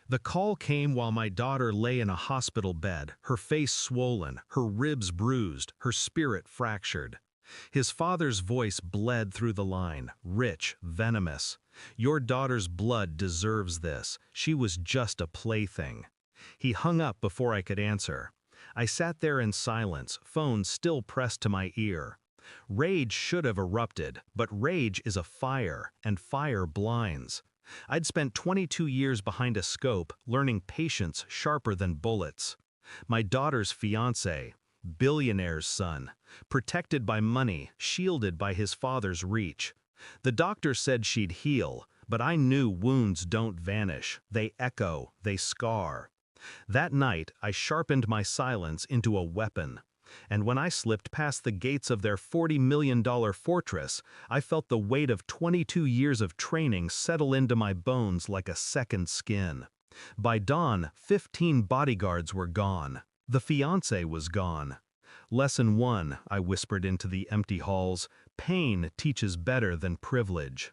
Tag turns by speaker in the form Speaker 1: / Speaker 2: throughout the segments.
Speaker 1: The call came while my daughter lay in a hospital bed, her face swollen, her ribs bruised, her spirit fractured. His father's voice bled through the line, rich, venomous. "Your daughter's blood deserves this. She was just a plaything." He hung up before I could answer. I sat there in silence, phone still pressed to my ear. Rage should have erupted, but rage is a fire, and fire blinds. I'd spent 22 years behind a scope, learning patience sharper than bullets. My daughter's fiance, billionaire's son, protected by money, shielded by his father's reach. The doctor said she'd heal, but I knew wounds don't vanish. They echo, they scar. That night, I sharpened my silence into a weapon. And when I slipped past the gates of their $40 million fortress, I felt the weight of 22 years of training settle into my bones like a second skin. By dawn, 15 bodyguards were gone. The fiancé was gone. Lesson 1, I whispered into the empty halls, pain teaches better than privilege.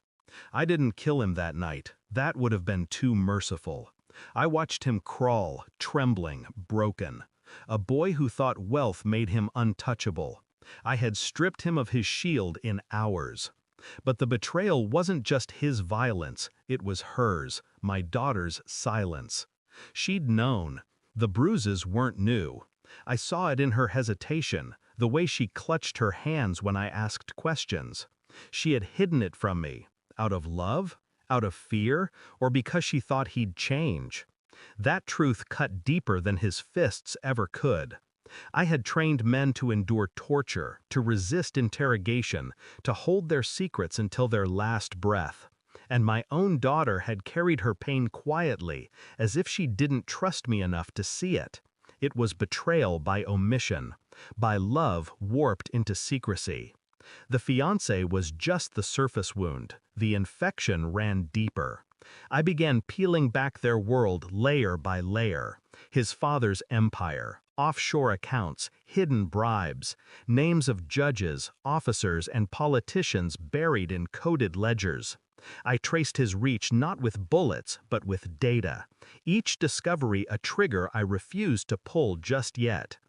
Speaker 1: I didn't kill him that night. That would have been too merciful. I watched him crawl, trembling, broken. A boy who thought wealth made him untouchable. I had stripped him of his shield in hours. But the betrayal wasn't just his violence, it was hers, my daughter's silence. She'd known. The bruises weren't new. I saw it in her hesitation, the way she clutched her hands when I asked questions. She had hidden it from me. Out of love? Out of fear? Or because she thought he'd change? That truth cut deeper than his fists ever could. I had trained men to endure torture, to resist interrogation, to hold their secrets until their last breath. And my own daughter had carried her pain quietly, as if she didn't trust me enough to see it. It was betrayal by omission, by love warped into secrecy. The fiancé was just the surface wound. The infection ran deeper. I began peeling back their world layer by layer. His father's empire, offshore accounts, hidden bribes, names of judges, officers, and politicians buried in coded ledgers. I traced his reach not with bullets, but with data. Each discovery a trigger I refused to pull just yet.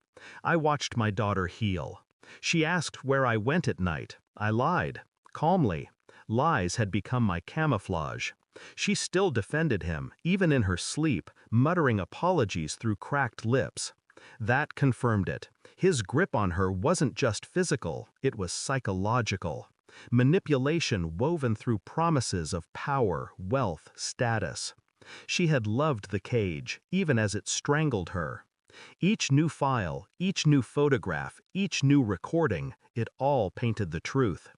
Speaker 1: I watched my daughter heal. She asked where I went at night. I lied. Calmly. Lies had become my camouflage. She still defended him, even in her sleep, muttering apologies through cracked lips. That confirmed it. His grip on her wasn't just physical, it was psychological. Manipulation woven through promises of power, wealth, status. She had loved the cage, even as it strangled her. Each new file, each new photograph, each new recording, it all painted the truth.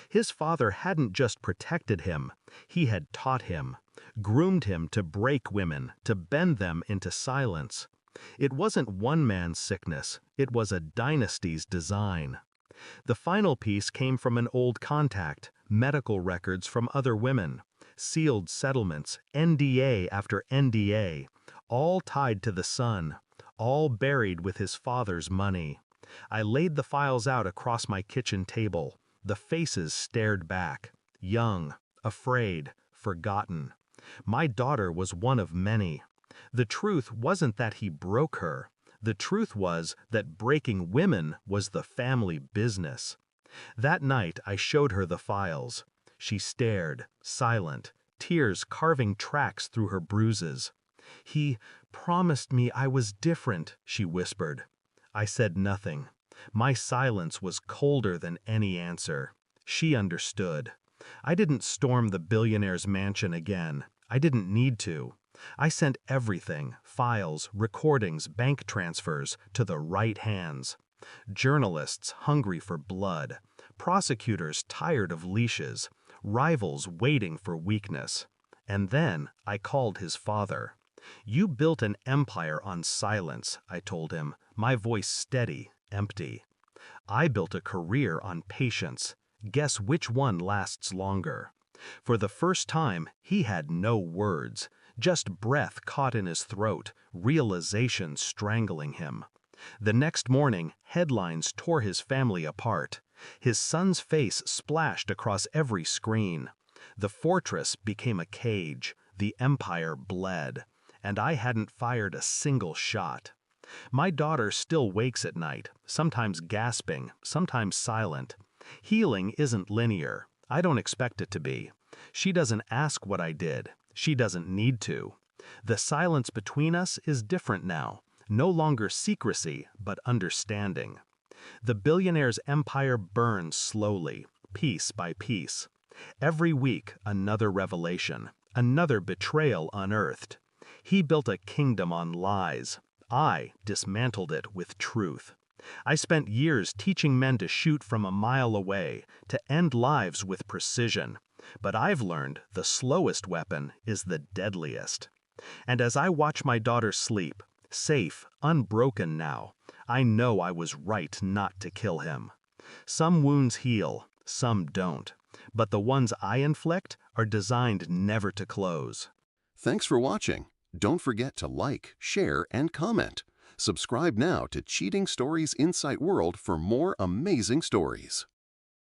Speaker 1: His father hadn't just protected him, he had taught him, groomed him to break women, to bend them into silence. It wasn't one man's sickness, it was a dynasty's design. The final piece came from an old contact, medical records from other women, sealed settlements, NDA after NDA, all tied to the son, all buried with his father's money. I laid the files out across my kitchen table. The faces stared back, young, afraid, forgotten. My daughter was one of many. The truth wasn't that he broke her. The truth was that breaking women was the family business. That night I showed her the files. She stared, silent, tears carving tracks through her bruises. "He promised me I was different," she whispered. I said nothing. My silence was colder than any answer. She understood. I didn't storm the billionaire's mansion again. I didn't need to. I sent everything, files, recordings, bank transfers, to the right hands. Journalists hungry for blood, prosecutors tired of leashes, rivals waiting for weakness. And then I called his father. "You built an empire on silence," I told him, my voice steady, empty. "I built a career on patience. Guess which one lasts longer?" For the first time, he had no words, just breath caught in his throat, realization strangling him. The next morning, headlines tore his family apart. His son's face splashed across every screen. The fortress became a cage. The empire bled. and I hadn't fired a single shot. My daughter still wakes at night, sometimes gasping, sometimes silent. Healing isn't linear. I don't expect it to be. She doesn't ask what I did. She doesn't need to. The silence between us is different now. No longer secrecy, but understanding. The billionaire's empire burns slowly, piece by piece. Every week, another revelation, another betrayal unearthed. He built a kingdom on lies. I dismantled it with truth. I spent years teaching men to shoot from a mile away, to end lives with precision. But I've learned the slowest weapon is the deadliest. And as I watch my daughter sleep, safe, unbroken now, I know I was right not to kill him. Some wounds heal, some don't. But the ones I inflict are designed never to close.
Speaker 2: Thanks for watching. Don't forget to like, share, and comment. Subscribe now to Cheating Stories Insight World for more amazing stories.